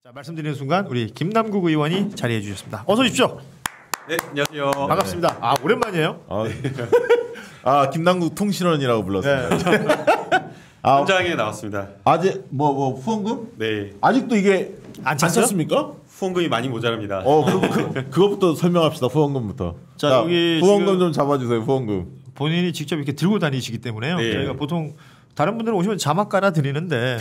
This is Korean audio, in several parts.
자, 말씀드리는 순간 우리 김남국 의원이 자리해 주셨습니다. 어서 오십시오. 네, 안녕하세요. 반갑습니다. 아, 오랜만이에요. 김남국 통신원이라고 불렀습니다. 네. 현장에 나왔습니다. 아직 뭐 후원금? 네, 아직도 이게 안 안 찼어요? 찼습니까? 후원금이 많이 모자랍니다. 그거부터 설명합시다. 후원금부터. 자, 여기 후원금 지금 좀 잡아주세요. 후원금. 본인이 직접 이렇게 들고 다니시기 때문에요. 네. 저희가 보통 다른 분들은 오시면 자막 깔아 드리는데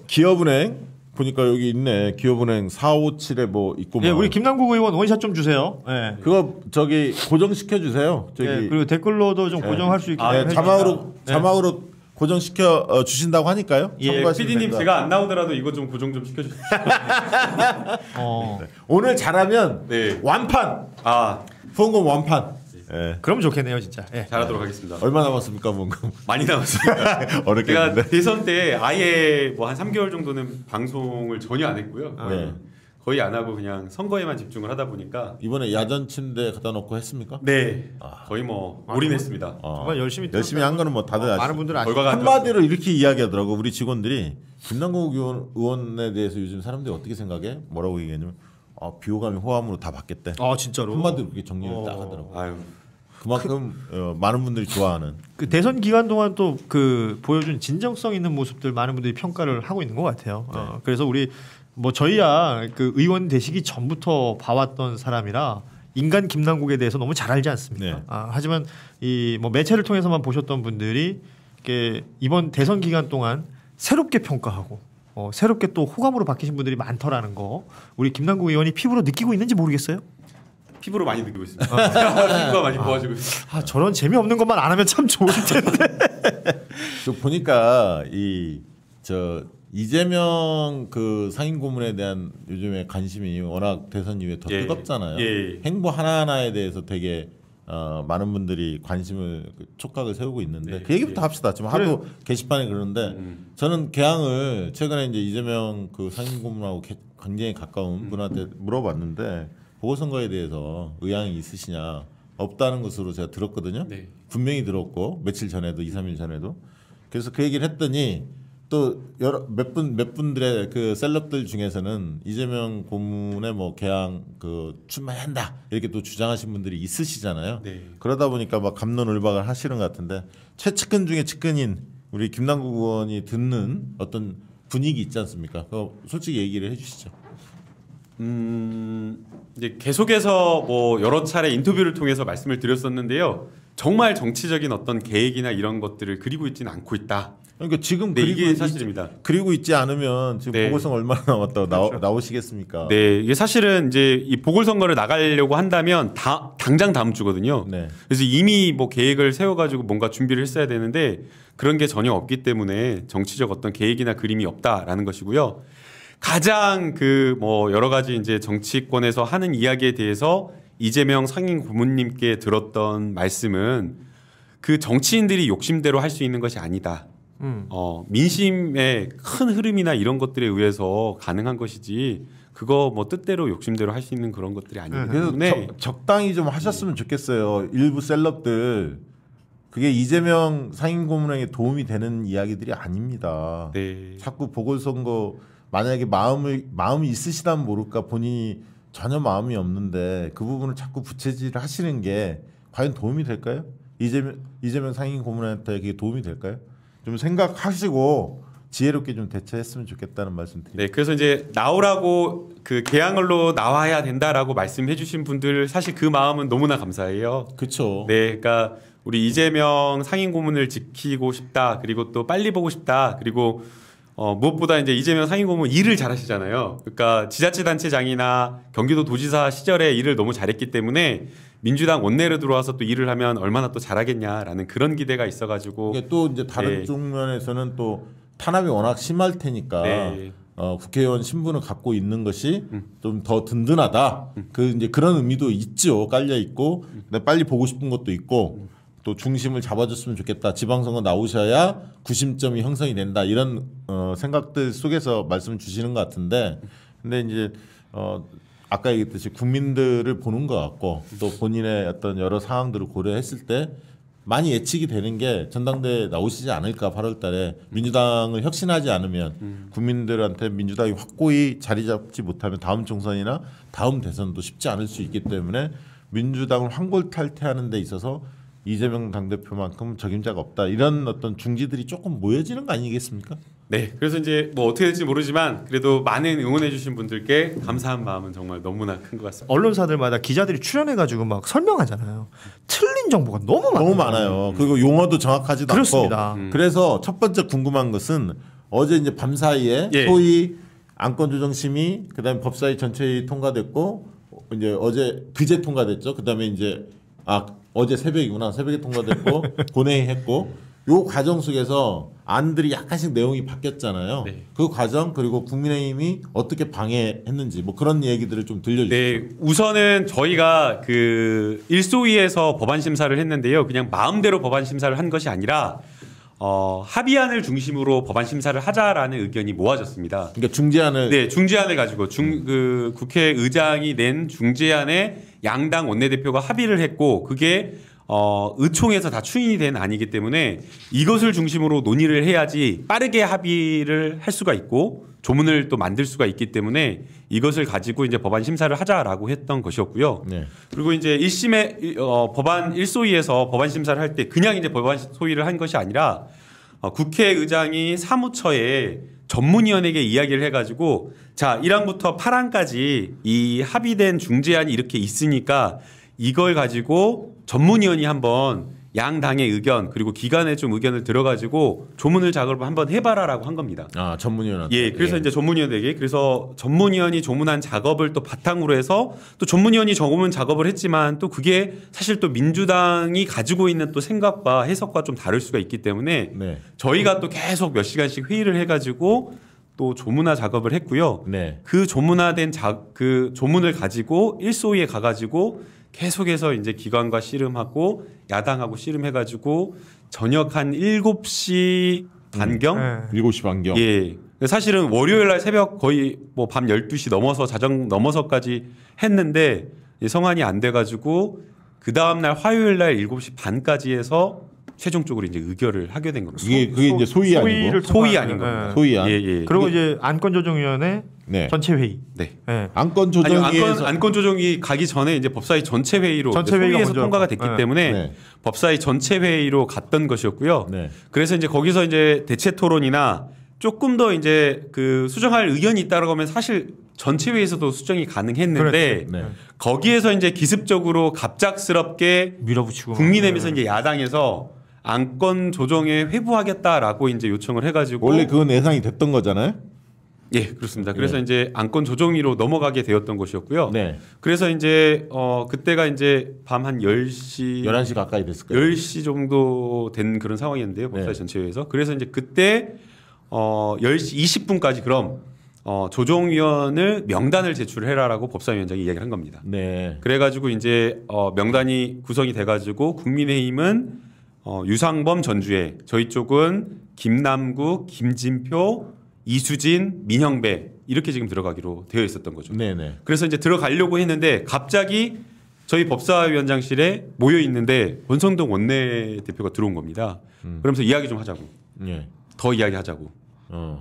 기업은행 보니까 여기 있네. 기업은행 457에 뭐 있고. 예, 우리 김남국 의원 원샷 좀 주세요. 예. 그거 저기 고정시켜 주세요. 저기 예, 그리고 댓글로도 좀 고정할 수 있게 자막으로 고정시켜 주신다고 하니까요. 예, 참고하시면 PD님 됩니다. 제가 안 나오더라도 이거 좀 고정 좀 시켜주세요. 오늘 잘하면 네. 완판. 아, 후원금 완판. 예. 그럼 좋겠네요, 진짜. 예. 잘하도록 하겠습니다. 얼마 남았습니까 후원금? 많이 남았습니다. 제가 어렵겠는데. 대선 때 아예 뭐 한 3개월 정도는 방송을 전혀 안 했고요. 네. 거의 안 하고 그냥 선거에만 집중을 하다 보니까 이번에 야전 침대 갖다 놓고 했습니까? 네, 거의 뭐 올인했습니다. 정말 열심히 한 거는 뭐 다들 아시죠. 많은 분들은 아시죠. 결과가 안 한마디로 이렇게 이야기하더라고 우리 직원들이. 김남국 의원에 대해서 요즘 사람들이 어떻게 생각해? 뭐라고 얘기했냐면 비호감이 호감으로 다 바뀌었대. 진짜로. 한마디로 그렇게 정리를 딱 하더라고. 아유, 그만큼 많은 분들이 좋아하는. 그 대선 기간 동안 또 그 보여준 진정성 있는 모습들 많은 분들이 평가를 하고 있는 것 같아요. 그래서 우리 뭐 저희야 그 의원 되시기 전부터 봐왔던 사람이라 인간 김남국에 대해서 너무 잘 알지 않습니까? 네. 하지만 이 뭐 매체를 통해서만 보셨던 분들이 이렇게 이번 대선 기간 동안 새롭게 평가하고 새롭게 또 호감으로 바뀌신 분들이 많더라는 거 우리 김남국 의원이 피부로 느끼고 있는지 모르겠어요. 피부로 많이 느끼고 있습니다. 피부가 많이 부어지고 있습니다. 저런 재미없는 것만 안 하면 참 좋을 텐데. 저 보니까 이재명 그 상임 고문에 대한 요즘에 관심이 워낙 대선 이후에 더 뜨겁잖아요. 예. 행보 하나하나에 대해서 되게 많은 분들이 관심을 촉각을 세우고 있는데 네. 그 얘기부터 합시다. 지금 하도 게시판에 그러는데 저는 개항을 최근에 이제 이재명 그 상임 고문하고 굉장히 가까운 분한테 물어봤는데 보궐선거에 대해서 의향이 있으시냐 없다는 것으로 제가 들었거든요. 네. 분명히 들었고 며칠 전에도 2, 3일 전에도 그래서 그 얘기를 했더니 또 몇 분들의 그 셀럽들 중에서는 이재명 고문의 뭐 개항 그 출마한다 이렇게 또 주장하신 분들이 있으시잖아요. 네. 그러다 보니까 막 갑론을박을 하시는 것 같은데 최측근 중에 측근인 우리 김남국 의원이 듣는 어떤 분위기 있지 않습니까? 그거 솔직히 얘기를 해주시죠. 이제 계속해서 뭐 여러 차례 인터뷰를 통해서 말씀을 드렸었는데요. 정말 정치적인 어떤 계획이나 이런 것들을 그리고 있지는 않고 있다. 그러니까 지금 네, 이게 사실입니다. 그리고 있지 않으면 지금 네. 보궐선거 얼마나 남았다고 나오시겠습니까? 네, 이게 사실은 이제 이 보궐선거를 나가려고 한다면 당장 다음 주거든요. 네. 그래서 이미 뭐 계획을 세워가지고 뭔가 준비를 했어야 되는데 그런 게 전혀 없기 때문에 정치적 어떤 계획이나 그림이 없다라는 것이고요. 가장 그 뭐 여러 가지 이제 정치권에서 하는 이야기에 대해서 이재명 상임 고문님께 들었던 말씀은 그 정치인들이 욕심대로 할 수 있는 것이 아니다. 민심의 큰 흐름이나 이런 것들에 의해서 가능한 것이지 그거 뭐 뜻대로 욕심대로 할 수 있는 그런 것들이 아니기 그래서 때문에 적당히 좀 하셨으면 좋겠어요. 일부 셀럽들 그게 이재명 상임 고문에게 도움이 되는 이야기들이 아닙니다. 네. 자꾸 보궐선거 만약에 마음이 있으시다면 모를까 본인이 전혀 마음이 없는데 그 부분을 자꾸 부채질을 하시는 게 과연 도움이 될까요? 이재명 상임 고문한테 그게 도움이 될까요? 좀 생각하시고 지혜롭게 좀 대처했으면 좋겠다는 말씀 드립니다. 네, 그래서 이제 나오라고 그 개항을로 나와야 된다라고 말씀해주신 분들 사실 그 마음은 너무나 감사해요. 그렇죠. 네, 그러니까 우리 이재명 상임 고문을 지키고 싶다. 그리고 또 빨리 보고 싶다. 그리고 무엇보다 이제 이재명 상임 고문 일을 잘하시잖아요. 그러니까 지자체단체장이나 경기도 도지사 시절에 일을 너무 잘했기 때문에 민주당 원내로 들어와서 또 일을 하면 얼마나 또 잘하겠냐라는 그런 기대가 있어가지고 이게 또 이제 다른 네. 쪽면에서는 또 탄압이 워낙 심할 테니까 네. 국회의원 신분을 갖고 있는 것이 좀 더 든든하다. 그 이제 그런 의미도 있죠. 깔려 있고 근데 빨리 보고 싶은 것도 있고 또 중심을 잡아줬으면 좋겠다. 지방선거 나오셔야 구심점이 형성이 된다. 이런 생각들 속에서 말씀을 주시는 것 같은데 근데 이제 아까 얘기했듯이 국민들을 보는 것 같고 또 본인의 어떤 여러 상황들을 고려했을 때 많이 예측이 되는 게 전당대회 나오시지 않을까 8월달에 민주당을 혁신하지 않으면 국민들한테 민주당이 확고히 자리 잡지 못하면 다음 총선이나 다음 대선도 쉽지 않을 수 있기 때문에 민주당을 환골탈퇴하는 데 있어서 이재명 당대표만큼 적임자가 없다 이런 어떤 중지들이 조금 모여지는 거 아니겠습니까? 네, 그래서 이제 뭐 어떻게 될지 모르지만 그래도 많은 응원해주신 분들께 감사한 마음은 정말 너무나 큰 것 같습니다. 언론사들마다 기자들이 출연해가지고 막 설명하잖아요. 틀린 정보가 너무 많아요. 너무 많아요. 그리고 용어도 정확하지도 그렇습니다. 않고. 그래서 첫 번째 궁금한 것은 어제 이제 밤 사이에 예. 소위 안건조정심의 그다음에 법사위 전체회의 통과됐고 이제 그제 통과됐죠. 그다음에 이제 어제 새벽이구나. 새벽에 통과됐고 본회의했고 요 과정 속에서 안들이 약간씩 내용이 바뀌었잖아요. 네. 그 과정 그리고 국민의힘이 어떻게 방해했는지 뭐 그런 얘기들을 좀 들려주세요. 네, 우선은 저희가 그 일소위에서 법안 심사를 했는데요. 그냥 마음대로 법안 심사를 한 것이 아니라 합의안을 중심으로 법안 심사를 하자라는 의견이 모아졌습니다. 그러니까 중재안을 네, 중재안을 가지고 그 국회의장이 낸 중재안에 양당 원내대표가 합의를 했고 그게 의총에서 다 추인이 된 안이기 때문에 이것을 중심으로 논의를 해야지 빠르게 합의를 할 수가 있고 조문을 또 만들 수가 있기 때문에 이것을 가지고 이제 법안 심사를 하자라고 했던 것이었고요. 네. 그리고 이제 1심에 법안 1소위에서 법안 심사를 할 때 그냥 이제 법안 소위를 한 것이 아니라 국회의장이 사무처에 전문위원에게 이야기를 해가지고 자 1항부터 8항까지 이 합의된 중재안이 이렇게 있으니까 이걸 가지고 전문위원이 한번 양당의 의견 그리고 기관의 좀 의견을 들어가지고 조문을 작업을 한번 해봐라라고 한 겁니다. 전문위원한테. 예, 그래서 이제 전문위원에게 그래서 전문위원이 조문한 작업을 또 바탕으로 해서 또 전문위원이 조문 작업을 했지만 또 그게 사실 또 민주당이 가지고 있는 또 생각과 해석과 좀 다를 수가 있기 때문에 네. 저희가 또 계속 몇 시간씩 회의를 해가지고 또 조문화 작업을 했고요. 네. 그 조문화된 그 조문을 가지고 일소위에 가가지고 계속해서 이제 기관과 씨름하고 야당하고 씨름해가지고 저녁 한 7시 반경? 7시 반경. 예. 사실은 월요일 날 새벽 거의 뭐 밤 12시 넘어서 자정 넘어서까지 했는데 성안이 안 돼가지고 그 다음날 화요일 날 7시 반까지 해서 최종적으로 이제 의결을 하게 된 겁니다. 그게 이제 소위 아니고 소위 아닌 겁니다. 소위안. 예, 예. 그리고 이제 안건조정위원회 네. 전체 회의. 네. 네. 안건 조정위에서 안건 조정이 가기 전에 이제 법사위 전체 회의로 소위에서 통과가 됐기 때문에 네. 법사위 전체 회의로 갔던 것이었고요. 네. 그래서 이제 거기서 이제 대체 토론이나 조금 더 이제 그 수정할 의견이 있다라고 하면 사실 전체 회의에서도 수정이 가능했는데 네. 거기에서 이제 기습적으로 갑작스럽게 밀어붙이고 국민의힘에서 이제 야당에서 안건 조정에 회부하겠다라고 이제 요청을 해가지고 원래 그건 예상이 됐던 거잖아요. 예, 그렇습니다. 그래서 이제 안건 조정위로 넘어가게 되었던 것이었고요. 네. 그래서 이제 그때가 이제 밤 한 10시 11시 가까이 됐을 거예요. 10시 정도 된 그런 상황이었는데요. 법사위 네. 전체회에서. 그래서 이제 그때 10시 20분까지 그럼 조정위원을 명단을 제출해라라고 법사위원장이 이야기를 한 겁니다. 네. 그래가지고 이제 명단이 구성이 돼가지고 국민의힘은 유상범 전주혜, 저희 쪽은 김남국, 김진표, 이수진, 민형배 이렇게 지금 들어가기로 되어 있었던 거죠. 네네. 그래서 이제 들어가려고 했는데 갑자기 저희 법사위원장실에 모여 있는데 권성동 원내대표가 들어온 겁니다. 그러면서 이야기 좀 하자고. 예. 더 이야기하자고.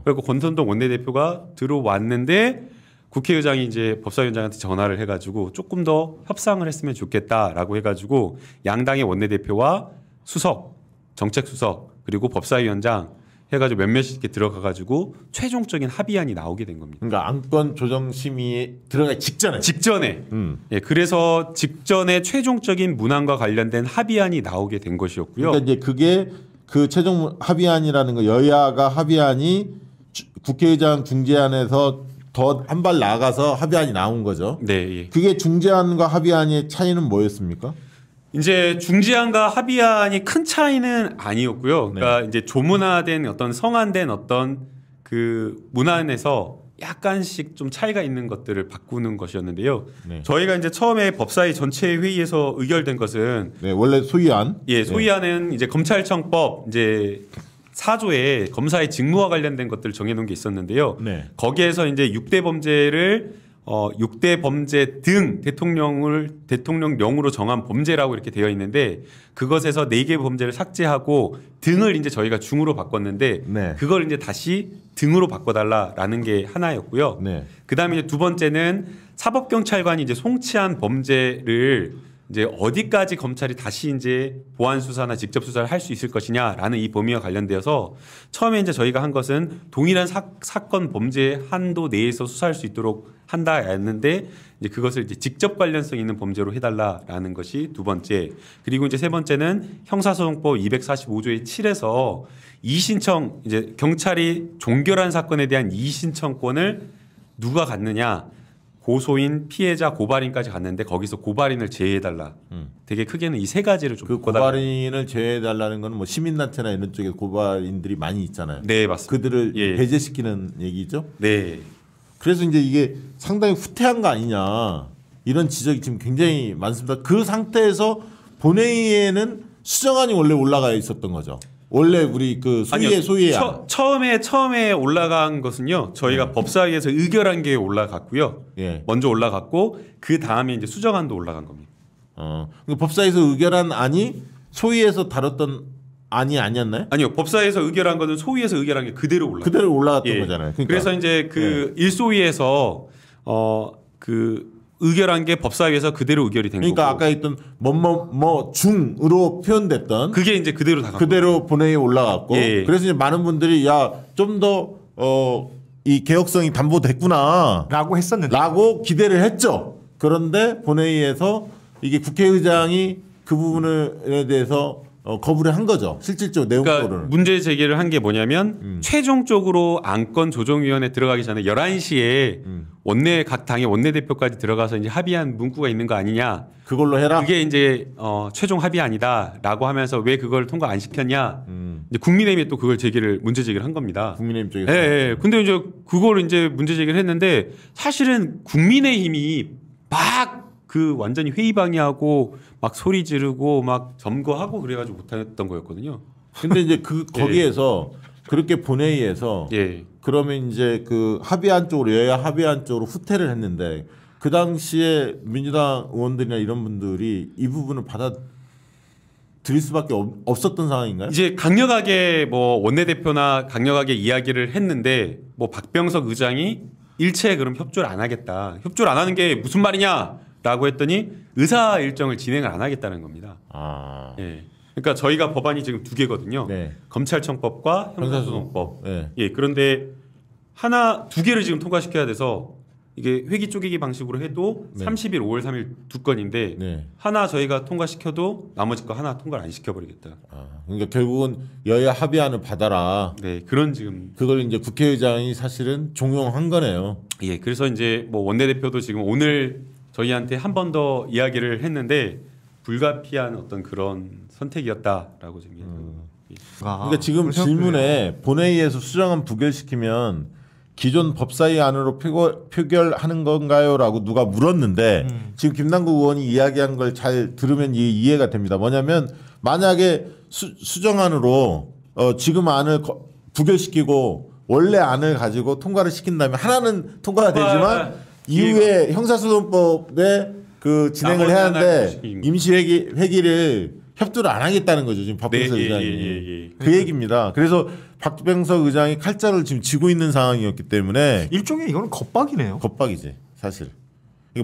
그리고 권성동 원내대표가 들어왔는데 국회의장이 이제 법사위원장한테 전화를 해가지고 조금 더 협상을 했으면 좋겠다라고 해가지고 양당의 원내대표와 수석, 정책수석 그리고 법사위원장 해가지고 몇몇이 이렇게 들어가가지고 최종적인 합의안이 나오게 된 겁니다. 그러니까 안건 조정 심의에 들어가기 직전에. 예, 그래서 직전에 최종적인 문안과 관련된 합의안이 나오게 된 것이었고요. 그러니까 이제 그게 그 최종 합의안이라는 거 여야가 합의안이 국회의장 중재안에서 더 한 발 나가서 합의안이 나온 거죠. 네, 예. 그게 중재안과 합의안의 차이는 뭐였습니까? 이제 중재안과 합의안이 큰 차이는 아니었고요. 그러니까 이제 조문화된 어떤 성안된 어떤 그 문안에서 약간씩 좀 차이가 있는 것들을 바꾸는 것이었는데요. 네. 저희가 이제 처음에 법사위 전체 회의에서 의결된 것은 네, 원래 소위안. 예, 소위안은 이제 검찰청법 이제 4조에 검사의 직무와 관련된 것들을 정해놓은 게 있었는데요. 네. 거기에서 이제 6대 범죄를 6대 범죄 등 대통령령으로 정한 범죄라고 이렇게 되어 있는데 그것에서 4개 범죄를 삭제하고 등을 이제 저희가 중으로 바꿨는데 네. 그걸 이제 다시 등으로 바꿔달라라는 게 하나였고요. 네. 그다음에 이제 두 번째는 사법경찰관이 이제 송치한 범죄를 이제 어디까지 검찰이 다시 이제 보안 수사나 직접 수사를 할 수 있을 것이냐라는 이 범위와 관련되어서 처음에 이제 저희가 한 것은 동일한 사건 범죄 한도 내에서 수사할 수 있도록 한다였는데 이제 그것을 이제 직접 관련성 있는 범죄로 해달라라는 것이 두 번째. 그리고 이제 세 번째는 형사소송법 245조의 7에서 이의신청 이제 경찰이 종결한 사건에 대한 이의신청권을 누가 갖느냐. 고소인, 피해자, 고발인까지 갔는데 거기서 고발인을 제외해달라. 되게 크게는 이 세 가지를 좀 그 고발인을 제외해달라는 건 뭐 시민단체나 이런 쪽에 고발인들이 많이 있잖아요. 네, 맞습니다. 그들을 예. 배제시키는 얘기죠. 네. 그래서 이제 이게 상당히 후퇴한 거 아니냐 이런 지적이 지금 굉장히 많습니다. 그 상태에서 본회의에는 수정안이 원래 올라가 있었던 거죠. 원래 우리 그 소위의 처음에 올라간 것은요. 저희가 법사위에서 의결한 게 올라갔고요. 예. 먼저 올라갔고 그 다음에 이제 수정안도 올라간 겁니다. 그러니까 법사위에서 의결한 안이 소위에서 다뤘던 안이 아니었나요? 아니요. 법사위에서 의결한 거는 소위에서 의결한 게 그대로 올라. 그대로 올라갔던 예. 거잖아요. 그러니까. 그래서 이제 그 일소위에서 그 의결한 게 법사위에서 그대로 의결이 된 그러니까 거고. 아까 했던 뭐 중으로 표현됐던 그게 이제 그대로 다 그대로 본회의에 올라갔고 예. 그래서 이제 많은 분들이 야 좀 더 이 개혁성이 담보됐구나 라고 했었는데 라고 기대를 했죠. 그런데 본회의에서 이게 국회의장이 그 부분에 대해서 거부를 한 거죠. 실질적으로 내용적으로는. 그러니까 문제 제기를 한 게 뭐냐면 최종적으로 안건 조정위원회 들어가기 전에 11시에 각 당의 원내대표까지 들어가서 이제 합의한 문구가 있는 거 아니냐. 그걸로 해라. 그게 이제 최종 합의안이다라고 하면서 왜 그걸 통과 안 시켰냐. 이제 국민의힘이 또 그걸 문제 제기를 한 겁니다. 국민의힘 쪽에서. 예, 예. 근데 이제 그걸 이제 문제 제기를 했는데 사실은 국민의힘이 막 그 완전히 회의 방해하고 막 소리 지르고 막 점거하고 그래가지고 못했던 거였거든요. 근데 이제 거기에서 그렇게 본회의에서 예. 그러면 이제 그 합의안 쪽으로 여야 합의안 쪽으로 후퇴를 했는데 그 당시에 민주당 의원들이나 이런 분들이 이 부분을 받아들일 수밖에 없었던 상황인가요? 이제 강력하게 뭐 원내대표나 강력하게 이야기를 했는데 뭐 박병석 의장이 일체 그럼 협조를 안 하겠다. 협조를 안 하는 게 무슨 말이냐라고 했더니 의사 일정을 진행을 안 하겠다는 겁니다. 예. 그러니까 저희가 법안이 지금 2개거든요. 네. 검찰청법과 형사소송법. 네. 예. 그런데 2개를 지금 통과시켜야 돼서 이게 회기 쪼개기 방식으로 해도 네. 30일, 5월 3일 2건인데 네. 하나 저희가 통과시켜도 나머지 거 하나 통과를 안 시켜버리겠다. 그러니까 결국은 여야 합의안을 받아라. 네, 그런 지금. 그걸 이제 국회의장이 사실은 종용한 거네요. 예, 그래서 이제 뭐 원내대표도 지금 오늘 저희한테 한 번 더 이야기를 했는데 불가피한 어떤 그런 선택이었다라고 지금. 그러니까 지금 질문에 본회의에서 수정안 부결시키면 기존 법사위 안으로 표결하는 건가요?라고 누가 물었는데 지금 김남국 의원이 이야기한 걸 잘 들으면 이해가 됩니다. 뭐냐면 만약에 수정안으로 지금 안을 부결시키고 원래 안을 가지고 통과를 시킨다면 하나는 통과가 되지만 이후에 형사소송법에 그 진행을 해야 하는데 임시 회기를 협조를 안 하겠다는 거죠. 지금 박병석 의장이. 그 얘기입니다. 그래서 박병석 의장이 칼자를 지금 쥐고 있는 상황이었기 때문에 일종의 이거는 겁박이네요. 겁박이지 사실.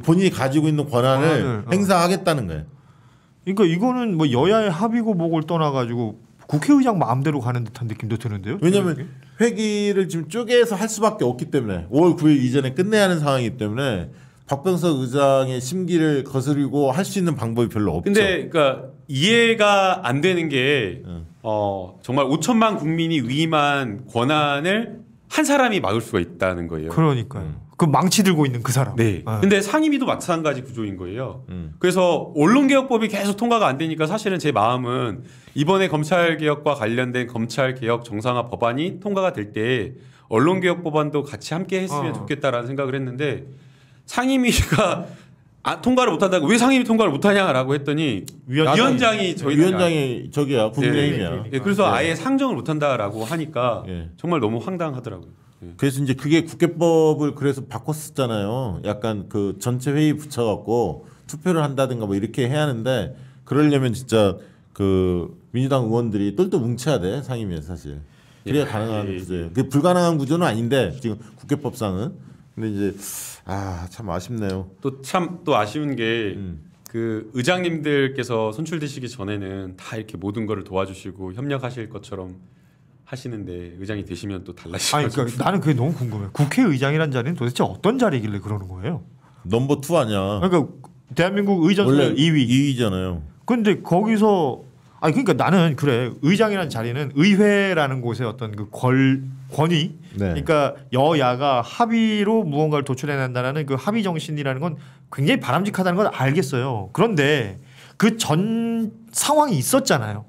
본인이 가지고 있는 권한을 행사하겠다는 거예요. 그러니까 이거는 뭐 여야의 합의고 뭐고를 떠나가지고 국회의장 마음대로 가는 듯한 느낌도 드는데요. 왜냐하면 회기를 지금 쪼개서 할 수밖에 없기 때문에 5월 9일 이전에 끝내야 하는 상황이기 때문에 박병석 의장의 심기를 거스르고 할 수 있는 방법이 별로 없죠. 근데 그러니까 이해가 안 되는 게 정말 5천만 국민이 위임한 권한을 한 사람이 막을 수가 있다는 거예요. 그러니까요. 그 망치 들고 있는 그 사람. 네. 근데 상임위도 마찬가지 구조인 거예요. 그래서 언론개혁법이 계속 통과가 안 되니까 사실은 제 마음은 이번에 검찰개혁과 관련된 검찰개혁 정상화 법안이 통과가 될 때 언론개혁 법안도 같이 함께 했으면 좋겠다라는 생각을 했는데 상임위가 통과를 못한다고 왜 상임위 통과를 못하냐라고 했더니 위원장이 저기야 국민의힘이야. 그래서 아예 상정을 못한다라고 하니까 정말 너무 황당하더라고요. 그래서 이제 그게 국회법을 그래서 바꿨었잖아요. 약간 그 전체 회의 붙여갖고 투표를 한다든가 뭐 이렇게 해야 하는데 그러려면 진짜 그 민주당 의원들이 똘똘 뭉쳐야 돼 상임위에서 사실. 그래야 가능한 구조예요. 그게 불가능한 구조는 아닌데 지금 국회법상은. 근데 이제 참 아쉽네요. 또 아쉬운 게 그 의장님들께서 선출되시기 전에는 다 이렇게 모든 거를 도와주시고 협력하실 것처럼 하시는데 의장이 되시면 또 달라지죠. 아니 그러니까 나는 그게 너무 궁금해. 국회의장이란 자리는 도대체 어떤 자리길래 그러는 거예요? 넘버 2 아니야. 그러니까 대한민국 의전수의 2위잖아요. 근데 거기서 그러니까 나는 그래. 의장이라는 자리는 의회라는 곳의 어떤 그 권위. 네. 그러니까 여야가 합의로 무언가를 도출해낸다라는 그 합의 정신이라는 건 굉장히 바람직하다는 걸 알겠어요. 그런데 그 전 상황이 있었잖아요.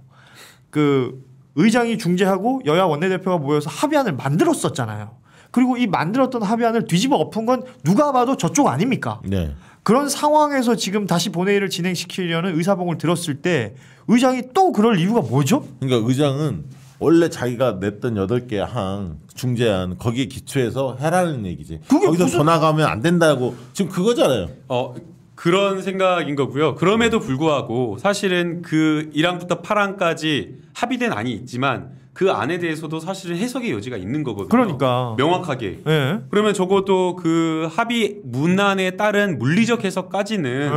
그 의장이 중재하고 여야 원내대표가 모여서 합의안을 만들었었잖아요. 그리고 이 만들었던 합의안을 뒤집어 엎은 건 누가 봐도 저쪽 아닙니까? 네. 그런 상황에서 지금 다시 본회의를 진행시키려는 의사봉을 들었을 때 의장이 또 그럴 이유가 뭐죠? 그러니까 의장은 원래 자기가 냈던 8개 항 중재안 거기에 기초해서 해라는 얘기지. 거기서 더 나가면 안 된다고 지금 그거잖아요. 그런 생각인 거고요. 그럼에도 불구하고 사실은 그 1항부터 8항까지 합의된 안이 있지만 그 안에 대해서도 사실은 해석의 여지가 있는 거거든요. 그러니까 명확하게. 네. 그러면 적어도 그 합의 문안에 따른 물리적 해석까지는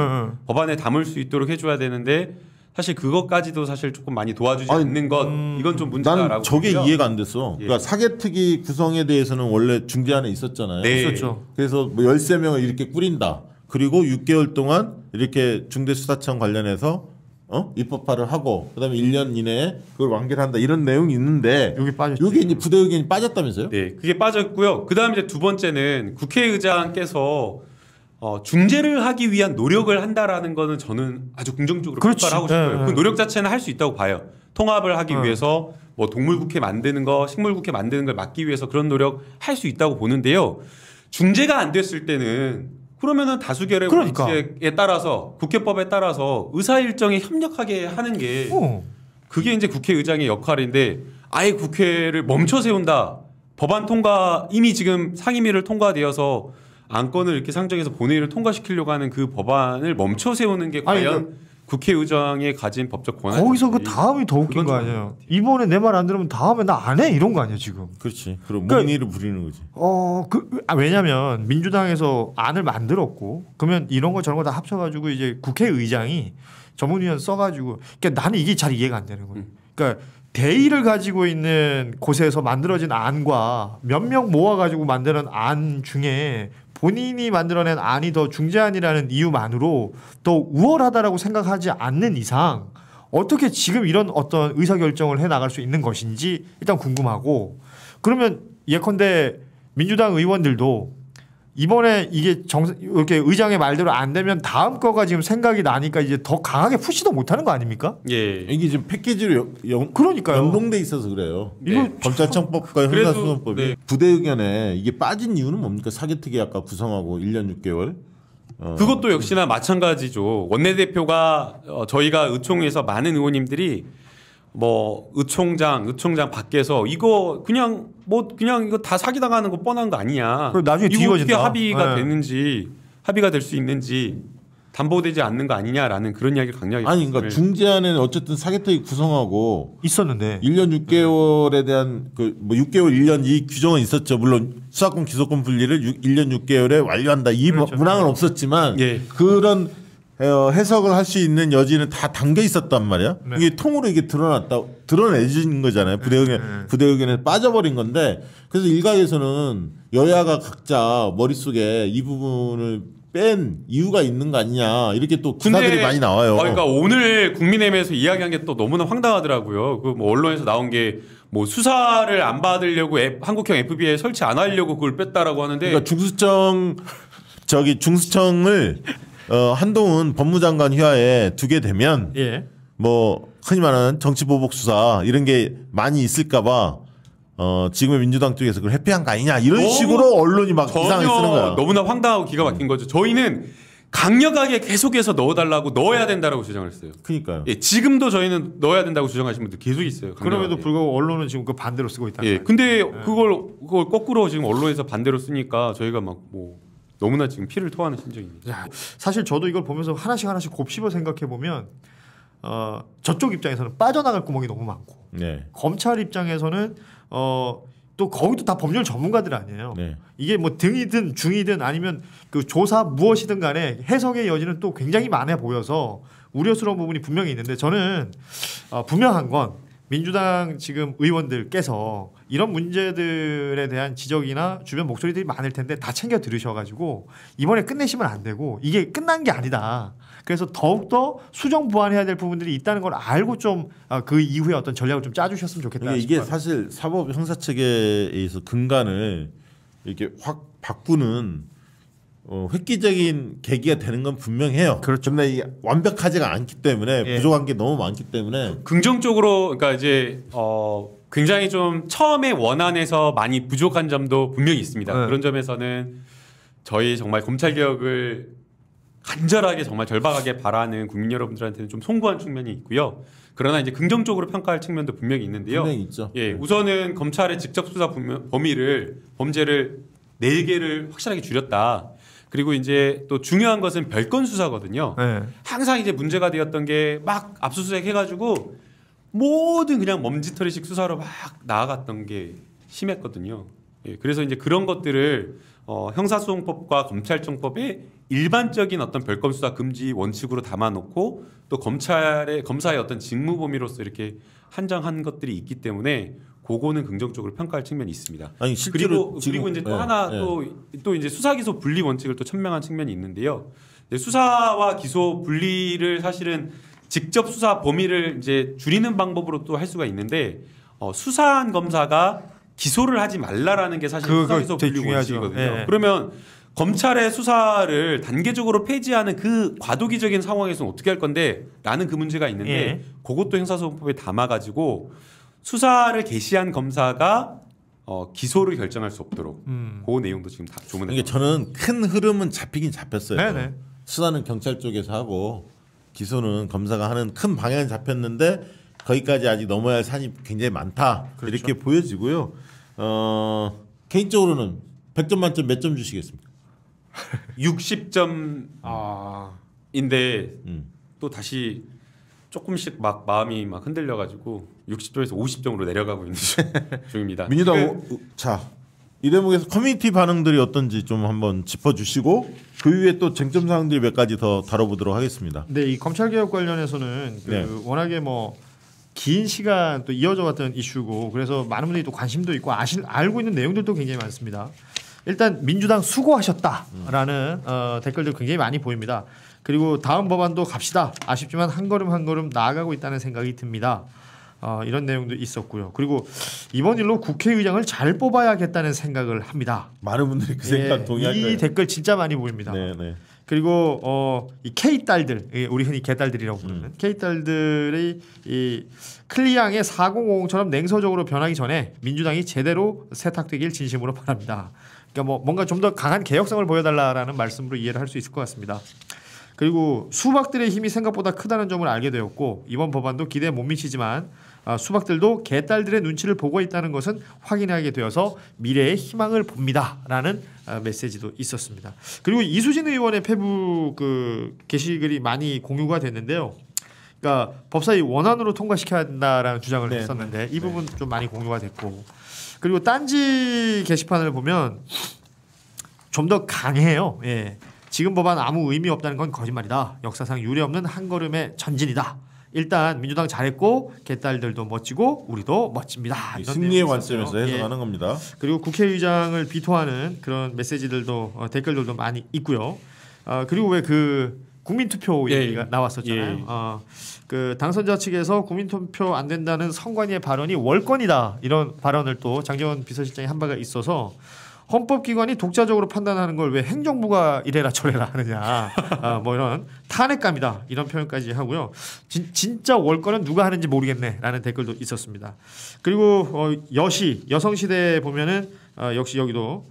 법안에 담을 수 있도록 해줘야 되는데 사실 그것까지도 사실 조금 많이 도와주지 않는 것 이건 좀 문제다라고. 나는 저게 보고요. 이해가 안 됐어. 그러니까 사개특위 구성에 대해서는 원래 중재안에 있었잖아요. 네. 있었죠. 그래서 뭐 13명을 이렇게 꾸린다. 그리고 6개월 동안 이렇게 중대수사청 관련해서 입법화를 하고 그다음에 1년 이내에 그걸 완결한다 이런 내용이 있는데 여기 빠졌죠. 여기 이제 부대 의견이 빠졌다면서요? 네, 그게 빠졌고요. 그다음에 이제 두 번째는 국회의장께서 중재를 하기 위한 노력을 한다라는 거는 저는 아주 긍정적으로 평가를 하고 싶어요. 그 노력 자체는 할 수 있다고 봐요. 통합을 하기 위해서 뭐 동물국회 만드는 거, 식물국회 만드는 걸 막기 위해서 그런 노력 할 수 있다고 보는데요. 중재가 안 됐을 때는 그러면은 다수결의 원칙에 따라서 국회법에 따라서 의사 일정에 협력하게 하는 게 그게 이제 국회의장의 역할인데 아예 국회를 멈춰 세운다. 법안 통과 이미 지금 상임위를 통과되어서 안건을 이렇게 상정해서 본회의를 통과시키려고 하는 그 법안을 멈춰 세우는 게 과연 국회의장이 가진 법적 권한이 거기서 그 다음이 더 웃긴 거 아니에요. 이번에 내 말 안 들으면 다음에 나 안 해 이런 거 아니에요 지금. 그렇지. 그럼 목리를 부리는 거지. 왜냐하면 민주당에서 안을 만들었고 그러면 이런 거 저런 거 다 합쳐가지고 이제 국회의장이 전문위원 써가지고 그러니까 나는 이게 잘 이해가 안 되는 거예요. 그러니까 대의를 가지고 있는 곳에서 만들어진 안과 몇 명 모아가지고 만드는 안 중에 본인이 만들어낸 안이 더 중재안이라는 이유만으로 더 우월하다라고 생각하지 않는 이상 어떻게 지금 이런 어떤 의사결정을 해나갈 수 있는 것인지 일단 궁금하고 그러면 예컨대 민주당 의원들도 이번에 이게 이렇게 의장의 말대로 안 되면 다음 거가 지금 생각이 나니까 이제 더 강하게 푸시도 못하는 거 아닙니까? 예. 이게 지금 패키지로 그러니까요. 연동돼 있어서 그래요. 이거 검찰청법과 형사소송법이 부대 의견에 이게 빠진 이유는 뭡니까? 사개특위 아까 구성하고 1년 6개월. 그것도 역시나 마찬가지죠. 원내대표가 저희가 의총에서 많은 의원님들이 뭐 의총장 밖에서 이거 그냥 이거 다 사기당하는 거 뻔한 거 아니냐. 나중에 이거 뒤집어진다. 어떻게 합의가 됐는지 합의가 될 수 있는지 담보되지 않는 거 아니냐라는 그런 이야기를 강력하게. 아니 그러니까 중재안에는 어쨌든 사개특위 구성하고 있었는데 1년 6개월에 대한 뭐 6개월 1년 이 규정은 있었죠. 물론 수사권 기소권 분리를 1년 6개월에 완료한다. 이 문항은 없었지만 그런 해석을 할 수 있는 여지는 다 담겨 있었단 말이야. 네. 이게 통으로 이게 드러내진 거잖아요. 부대 의견에 빠져버린 건데 그래서 일각에서는 여야가 각자 머릿속에 이 부분을 뺀 이유가 있는 거 아니냐 이렇게 또 기사들이 많이 나와요. 그러니까 오늘 국민의힘에서 이야기한 게 또 너무나 황당하더라고요. 그 뭐 언론에서 나온 게 뭐 수사를 안 받으려고 한국형 FBI 설치 안 하려고 그걸 뺐다라고 하는데. 그러니까 중수청을 한동훈 법무장관 휘하에 두게 되면 뭐 흔히 말하는 정치보복 수사 이런 게 많이 있을까봐 지금의 민주당 쪽에서 그걸 회피한 거 아니냐 이런 식으로 언론이 막 이상하게 쓰는 거야. 너무나 황당하고 기가 막힌 거죠. 저희는 강력하게 계속해서 넣어달라고 넣어야 된다라고 주장을 했어요. 그러니까요. 예, 지금도 저희는 넣어야 된다고 주장하시는 분들 계속 있어요. 그럼에도 불구하고 언론은 지금 그 반대로 쓰고 있다. 예, 근데 그걸 거꾸로 지금 언론에서 반대로 쓰니까 저희가 막 뭐 너무나 지금 피를 토하는 심정입니다. 야, 사실 저도 이걸 보면서 하나씩 곱씹어 생각해 보면 저쪽 입장에서는 빠져나갈 구멍이 너무 많고 네. 검찰 입장에서는 또 거기도 다 법률 전문가들 아니에요. 네. 이게 뭐 등이든 중이든 아니면 그 조사 무엇이든 간에 해석의 여지는 또 굉장히 많아 보여서 우려스러운 부분이 분명히 있는데 저는 분명한 건 민주당 지금 의원들께서 이런 문제들에 대한 지적이나 주변 목소리들이 많을 텐데 다 챙겨 들으셔가지고 이번에 끝내시면 안 되고 이게 끝난 게 아니다. 그래서 더욱더 수정 보완해야 될 부분들이 있다는 걸 알고 좀 그 이후에 어떤 전략을 좀 짜주셨으면 좋겠다. 이게 사실 사법 형사 체계에서 근간을 이렇게 확 바꾸는 획기적인 계기가 되는 건 분명해요. 그렇죠. 근데 이게 완벽하지가 않기 때문에 예. 부족한 게 너무 많기 때문에 긍정적으로 그러니까 이제 굉장히 좀 처음에 원안에서 많이 부족한 점도 분명히 있습니다. 네. 그런 점에서는 저희 정말 검찰 개혁을 간절하게 정말 절박하게 바라는 국민 여러분들한테는 좀 송구한 측면이 있고요. 그러나 이제 긍정적으로 평가할 측면도 분명히 있는데요. 분명히 있죠. 예, 우선은 검찰의 직접 수사 범죄를 4개를 확실하게 줄였다. 그리고 이제 또 중요한 것은 별건 수사거든요. 네. 항상 이제 문제가 되었던 게 막 압수수색 해가지고 모든 그냥 먼지털이식 수사로 막 나아갔던 게 심했거든요. 예, 그래서 이제 그런 것들을 형사소송법과 검찰청법에 일반적인 어떤 별건 수사 금지 원칙으로 담아놓고 또 검사의 어떤 직무 범위로서 이렇게 한정한 것들이 있기 때문에 그거는 긍정적으로 평가할 측면이 있습니다. 아니 실제로 그리고 이제 또 하나 또 이제 수사 기소 분리 원칙을 또 천명한 측면이 있는데요. 수사와 기소 분리를 사실은 직접 수사 범위를 이제 줄이는 방법으로 또 할 수가 있는데 수사한 검사가 기소를 하지 말라라는 게 사실 수사 기소 분리 원칙이거든요. 예. 그러면 검찰의 수사를 단계적으로 폐지하는 그 과도기적인 상황에서는 어떻게 할 건데? 라는 그 문제가 있는데 예. 그것도 형사소송법에 담아가지고 수사를 개시한 검사가 기소를 결정할 수 없도록 그 내용도 지금 다 조문에. 이게 저는 큰 흐름은 잡히긴 잡혔어요. 네네. 수사는 경찰 쪽에서 하고 기소는 검사가 하는 큰 방향은 잡혔는데 거기까지 아직 넘어야 할 산이 굉장히 많다. 그렇죠. 이렇게 보여지고요. 개인적으로는 100점 만점 몇 점 주시겠습니까? 60점인데 음. 또 다시 조금씩 막 마음이 막 흔들려가지고 60점에서 50점으로 내려가고 있는 중입니다. 민주당 이 대목에서 커뮤니티 반응들이 어떤지 좀 한번 짚어주시고 그 이후에 또 쟁점 사항들이 몇 가지 더 다뤄보도록 하겠습니다. 네, 이 검찰 개혁 관련해서는 네. 워낙에 뭐 긴 시간 또 이어져 왔던 이슈고 그래서 많은 분들이 또 관심도 있고 알고 있는 내용들도 굉장히 많습니다. 일단 민주당 수고하셨다라는 댓글들 굉장히 많이 보입니다. 그리고 다음 법안도 갑시다. 아쉽지만 한 걸음 한 걸음 나아가고 있다는 생각이 듭니다. 이런 내용도 있었고요. 그리고 이번 일로 국회의장을 잘 뽑아야겠다는 생각을 합니다. 많은 분들이 그 생각 동의할 이 거예요. 댓글 진짜 많이 보입니다. 네. 그리고 이 K 딸들, 우리 흔히 개딸들이라고 부르는 K 딸들의 이 클리앙의 4050처럼 냉소적으로 변하기 전에 민주당이 제대로 세탁되길 진심으로 바랍니다. 그러니까 뭐 뭔가 좀 더 강한 개혁성을 보여달라라는 말씀으로 이해를 할 수 있을 것 같습니다. 그리고 수박들의 힘이 생각보다 크다는 점을 알게 되었고 이번 법안도 기대에 못 미치지만 수박들도 개딸들의 눈치를 보고 있다는 것은 확인하게 되어서 미래의 희망을 봅니다라는 메시지도 있었습니다. 그리고 이수진 의원의 페북 그 게시글이 많이 공유가 됐는데요. 그러니까 법사위 원안으로 통과시켜야 한다라는 주장을 했었는데 이 부분 좀 많이 공유가 됐고 그리고 딴지 게시판을 보면 좀 더 강해요. 예. 지금 법안 아무 의미 없다는 건 거짓말이다. 역사상 유례없는 한 걸음의 전진이다. 일단 민주당 잘했고 개딸들도 멋지고 우리도 멋집니다. 이런 승리의 내용이 관점에서 있었어요. 해석하는 겁니다. 그리고 국회의장을 비토하는 그런 메시지들도 댓글들도 많이 있고요. 그리고 왜 그 국민투표 얘기가 나왔었잖아요. 그 당선자 측에서 국민투표 안 된다는 선관위의 발언이 월권이다 이런 발언을 또 장제원 비서실장이 한 바가 있어서 헌법기관이 독자적으로 판단하는 걸 왜 행정부가 이래라 저래라 하느냐 뭐 이런 탄핵감이다 이런 표현까지 하고요. 진짜 월권은 누가 하는지 모르겠네라는 댓글도 있었습니다. 그리고 여성시대에 보면은 역시 여기도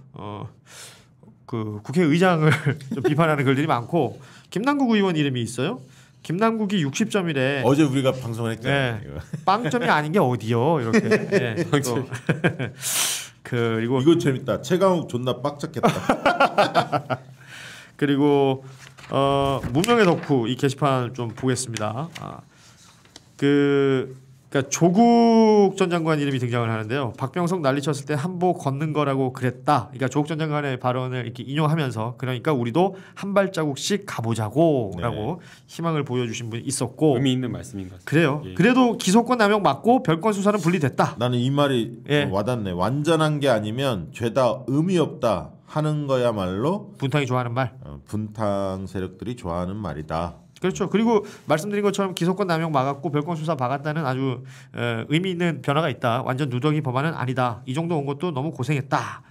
그 국회의장을 좀 비판하는 글들이 많고 김남국 의원 이름이 있어요. 김남국이 60점이래. 어제 우리가 방송을 했잖아요. 네. 빵점이 아닌 게 어디요? 이렇게. 네. 그리고 이거 재밌다. 최강욱 존나 빡쳤겠다. 그리고 무명의 덕후 이 게시판 좀 보겠습니다. 그러니까 조국 전 장관 이름이 등장을 하는데요. 박병석 난리쳤을 때 한보 걷는 거라고 그랬다. 그러니까 조국 전 장관의 발언을 이렇게 인용하면서 그러니까 우리도 한 발자국씩 가보자고라고 희망을 보여주신 분이 있었고 의미 있는 말씀인 것 같습니다. 그래요. 예. 그래도 기소권 남용 맞고 별건 수사는 분리됐다. 나는 이 말이 예. 와닿네. 완전한 게 아니면 죄다 의미 없다 하는 거야말로 분탕이 좋아하는 말. 분탕 세력들이 좋아하는 말이다. 그렇죠. 그리고 말씀드린 것처럼 기소권 남용 막았고 별건 수사 막았다는 아주 의미 있는 변화가 있다. 완전 누더기 법안은 아니다. 이 정도 온 것도 너무 고생했다.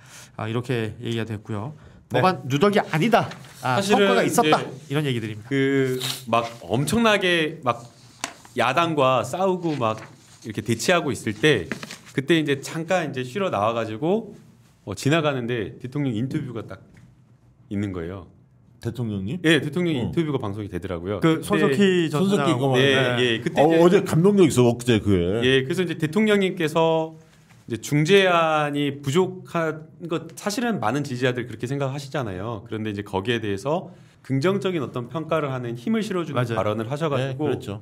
이렇게 얘기가 됐고요. 네. 법안 누더기 아니다. 사실은 성과가 있었다. 이제 이런 얘기들입니다. 그 막 엄청나게 막 야당과 싸우고 막 이렇게 대치하고 있을 때 그때 이제 잠깐 이제 쉬러 나와가지고 지나가는데 대통령 인터뷰가 딱 있는 거예요. 대통령님? 예, 대통령 인터뷰가 방송이 되더라고요. 그 손석희 전 손석희 수장. 그거 네, 예, 그때 이제 어제 감동적 있어. 엊그제 그게. 예, 그래서 이제 대통령님께서 이제 중재안이 부족한 것 사실은 많은 지지자들 그렇게 생각하시잖아요. 그런데 이제 거기에 대해서 긍정적인 어떤 평가를 하는 힘을 실어주는 맞아요. 발언을 하셔가지고 네, 그렇죠.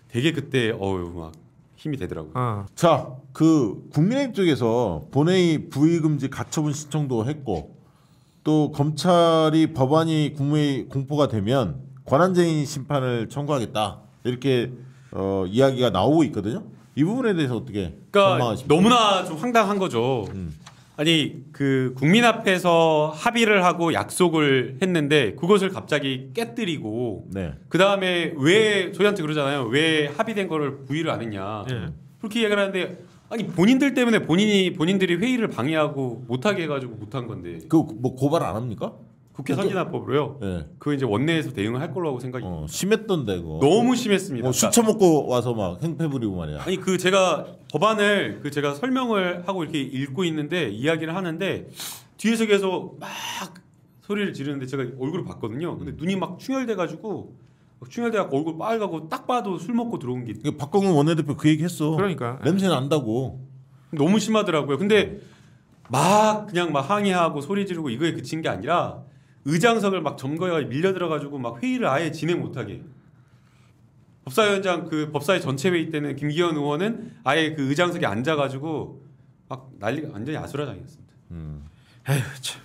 되게 그때 막 힘이 되더라고요. 자, 그 국민의힘 쪽에서 본회의 부의금지 가처분 신청도 했고 또 검찰이 법안이 국무회의 공포가 되면 권한쟁의 심판을 청구하겠다 이렇게 이야기가 나오고 있거든요. 이 부분에 대해서 어떻게 그러니까 전망하십니까? 너무나 좀 황당한 거죠. 아니 그 국민 앞에서 합의를 하고 약속을 했는데 그것을 갑자기 깨뜨리고 네. 그 다음에 왜 저희한테 그러잖아요. 왜 합의된 거를 부의를 안 했냐. 예. 그렇게 얘기를 하는데 아니 본인들 때문에 본인들이 회의를 방해하고 못하게 해가지고 못한 건데 그 뭐 고발 안 합니까? 국회 선진화법으로요. 네. 그 이제 원내에서 대응을 할 걸로 하고 생각이 심했던데 그거. 너무 심했습니다. 술 처먹고 와서 막 행패 부리고 말이야. 아니 그 제가 법안을 그 제가 설명을 하고 이렇게 읽고 있는데 이야기를 하는데 뒤에서 계속 막 소리를 지르는데 제가 얼굴을 봤거든요. 근데 눈이 막 충혈돼가지고 충혈돼갖고 얼굴 빨갛고 딱 봐도 술 먹고 들어온 게 박광훈 원내대표 그 얘기 했어. 그러니까. 냄새 난다고. 너무 심하더라고요. 근데 막 그냥 막 항의하고 소리 지르고 이거에 그친 게 아니라 의장석을 막 점거해가 밀려 들어가지고 막 회의를 아예 진행 못하게. 법사위원장 그 법사위 전체 회의 때는 김기현 의원은 아예 그 의장석에 앉아가지고 막 난리가 완전히 아수라장이었습니다. 에휴, 참.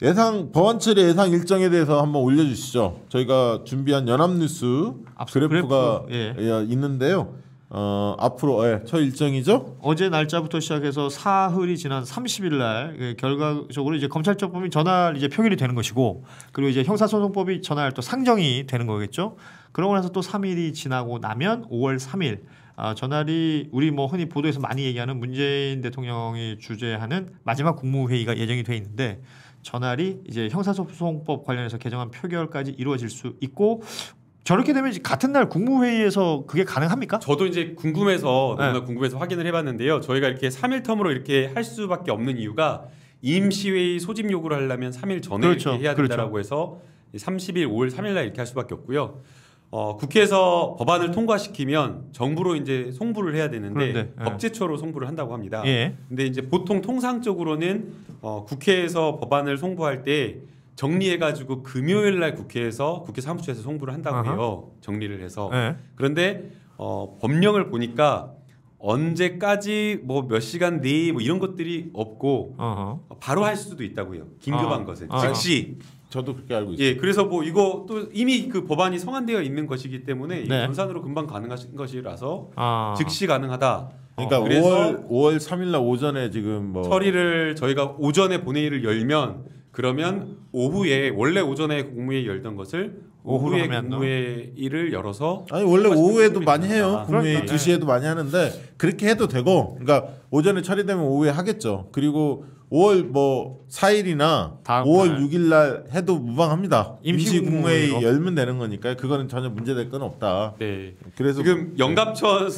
예상 법안 처리 예상 일정에 대해서 한번 올려주시죠. 저희가 준비한 연합뉴스 그래프가 있는데요. 앞으로 첫 일정이죠. 어제 날짜부터 시작해서 사흘이 지난 30일 날 결과적으로 이제 검찰청법이 전날 이제 표결이 되는 것이고 그리고 이제 형사소송법이 전날 또 상정이 되는 거겠죠. 그러고 나서 또 3일이 지나고 나면 5월 3일 전날이 우리 뭐 흔히 보도에서 많이 얘기하는 문재인 대통령이 주재하는 마지막 국무회의가 예정이 돼 있는데 전날이 이제 형사소송법 관련해서 개정안 표결까지 이루어질 수 있고 저렇게 되면 같은 날 국무회의에서 그게 가능합니까? 저도 이제 궁금해서 너무나 궁금해서 확인을 해봤는데요. 저희가 이렇게 3일 텀으로 이렇게 할 수밖에 없는 이유가 임시회의 소집 요구를 하려면 3일 전에 그렇죠. 이렇게 해야 된다라고 해서 30일, 5월 3일 날 이렇게 할 수밖에 없고요. 국회에서 법안을 통과시키면 정부로 이제 송부를 해야 되는데 그런데, 법제처로 송부를 한다고 합니다. 예. 근데 이제 보통 통상적으로는 국회에서 법안을 송부할 때 정리해가지고 금요일 날 국회에서 국회 사무처에서 송부를 한다고 해요. 정리를 해서. 예. 그런데 법령을 보니까 언제까지 뭐 몇 시간 내에 뭐 이런 것들이 없고 바로 할 수도 있다고요. 긴급한 것은 즉시. 저도 그렇게 알고 있어요. 예, 그래서 뭐 이거 또 이미 그 법안이 성안되어 있는 것이기 때문에 네. 전산으로 금방 가능한 것이라서 즉시 즉시 가능하다. 그러니까 그래서 5월 3일 날 오전에 지금 뭐 처리를 저희가 오전에 본회의를 열면 그러면 오후에 원래 오전에 국무회의 열던 것을 오후로 오후에 하면 국무회의를 열어서 아니 원래 오후에도 많이 해요. 국무회의 그러니까. 2시에도 많이 하는데 그렇게 해도 되고 그러니까 오전에 처리되면 오후에 하겠죠. 그리고 5월 뭐 4일이나 다음 5월 날. 6일 날 해도 무방합니다. 임시 국무회의 임시국무회의로. 열면 되는 거니까 그거는 전혀 문제될 건 없다. 네. 그래서 지금 영감천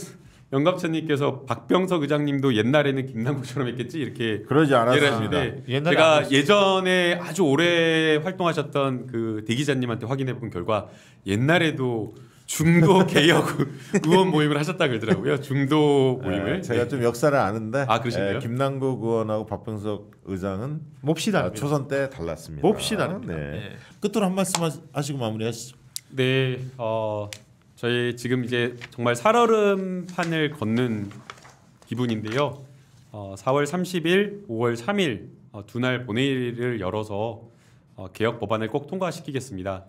영갑천님께서 박병석 의장님도 옛날에는 김남국처럼 했겠지 이렇게 그러지 이해를 않았습니다. 하시는데 옛날에 제가 안 예전에 아주 오래 활동하셨던 그 대기자님한테 확인해본 결과 옛날에도 중도 개혁 의원 모임을 하셨다 그러더라고요. 중도 모임을. 제가 좀 역사를 아는데 아, 그러신가요? 김남국 의원하고 박병석 의장은 몹시다. 초선 때 달랐습니다. 몹시다. 네. 끝으로 한 말씀 하시고 마무리하시죠. 네, 저희 지금 이제 정말 살얼음판을 걷는 기분인데요. 4월 30일, 5월 3일 두 날 본회의를 열어서 개혁 법안을 꼭 통과시키겠습니다.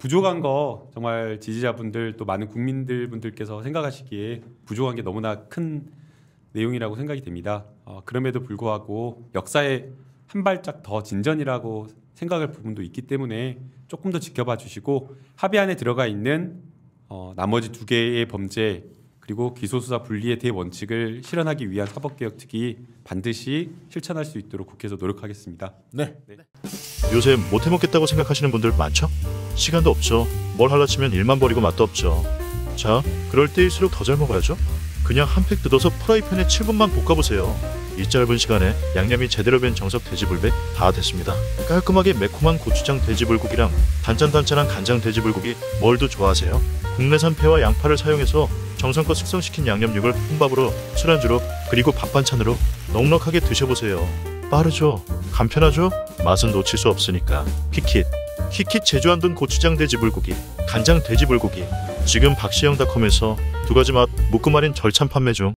부족한 거 정말 지지자분들 또 많은 국민들분들께서 생각하시기에 부족한 게 너무나 큰 내용이라고 생각이 됩니다. 그럼에도 불구하고 역사에 한 발짝 더 진전이라고 생각할 부분도 있기 때문에 조금 더 지켜봐 주시고 합의안에 들어가 있는 나머지 두 개의 범죄 그리고 기소수사 분리의 대원칙을 실현하기 위한 사법개혁특위 반드시 실천할 수 있도록 국회에서 노력하겠습니다. 네. 요새 못해먹겠다고 생각하시는 분들 많죠? 시간도 없죠. 뭘 하려 치면 일만 버리고 맛도 없죠. 자, 그럴 때일수록 더 잘 먹어야죠. 그냥 한 팩 뜯어서 프라이팬에 7분만 볶아보세요. 이 짧은 시간에 양념이 제대로 된 정석 돼지불백 다 됐습니다. 깔끔하게 매콤한 고추장 돼지불고기랑 단짠단짠한 간장 돼지불고기 뭘 더 좋아하세요? 국내산 폐와 양파를 사용해서 정성껏 숙성시킨 양념육을 혼밥으로 술안주로 그리고 밥반찬으로 넉넉하게 드셔보세요. 빠르죠? 간편하죠? 맛은 놓칠 수 없으니까 킥킷 제주안돈 고추장 돼지불고기 간장 돼지불고기 지금 박시영닷컴에서 두 가지 맛 묶음 할인 절찬 판매 중.